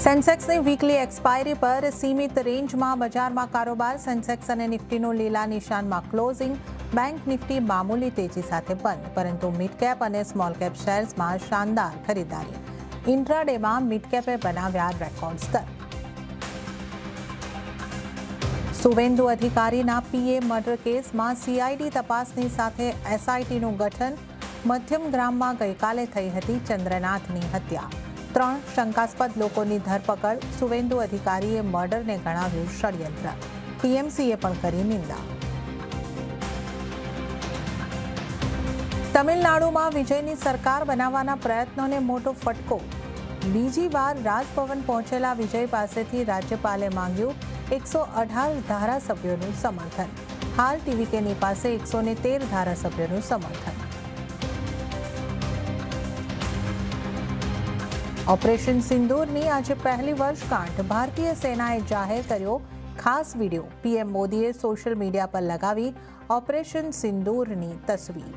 સેન્સેક્સની weekly expiry પર સીમિત રેન્જમાં બજારમાં કારોબાર. સેન્સેક્સ અને નિફ્ટીનું લીલા નિશાનમાં ક્લોઝિંગ. બેંક નિફ્ટી મામૂલી તેજી સાથે બંધ, પરંતુ મિડ કેપ અને સ્મોલ કેપ શેર્સમાં શાનદાર ખરીદારી. ઇન્ટ્રાડેમાં મિડ કેપે બનાવ્યા રેકોર્ડ સ્તર. સુવેન્દુ અધિકારીના પીએ મર્ડર કેસમાં સીઆઈડી તપાસની સાથે એસઆઈટીનું ગઠન. મધ્યમ ગ્રામમાં ગઈકાલે થઈ હતી ચંદ્રનાથની હત્યા. 3 શંકાસ્પદ લોકોની ધરપકડ. સુવેન્દુ અધિકારીએ મર્ડરને ગણાવ્યું ષડયંત્ર. ટીએમસીએ પણ કરી નિંદા. તમિલનાડુમાં વિજયની સરકાર બનાવવાના પ્રયત્નોને મોટો ફટકો. બીજી વાર રાજભવન પહોંચેલા વિજય પાસેથી રાજ્યપાલે માંગ્યું 118 ધારાસભ્યોનું સમર્થન. હાલ ટીવીકેની પાસે 113 ધારાસભ્યોનું સમર્થન. ઓપરેશન સિંદૂરની આજે પહેલી વર્ષગાંઠ. ભારતીય સેનાએ જાહેર કર્યો ખાસ વિડીયો. પીએમ મોદીએ સોશિયલ મીડિયા પર લગાવી ઓપરેશન સિંદૂરની તસવીર.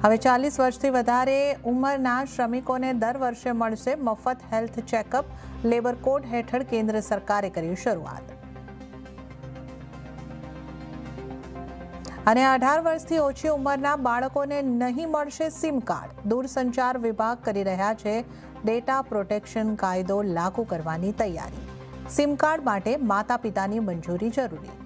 હવે 40 વર્ષથી વધારે ઉંમરના શ્રમિકોને દર વર્ષે મળશે મફત હેલ્થ ચેકઅપ. લેબર કોડ હેઠળ કેન્દ્ર સરકારે કરી શરૂઆત. અને 18 વર્ષથી ઓછી ઉંમરના બાળકોને નહીં મળશે સિમ કાર્ડ. દૂરસંચાર વિભાગ કરી રહ્યા છે ડેટા પ્રોટેક્શન કાયદો લાગુ કરવાની તૈયારી. સિમ કાર્ડ માટે માતા પિતાની મંજૂરી જરૂરી.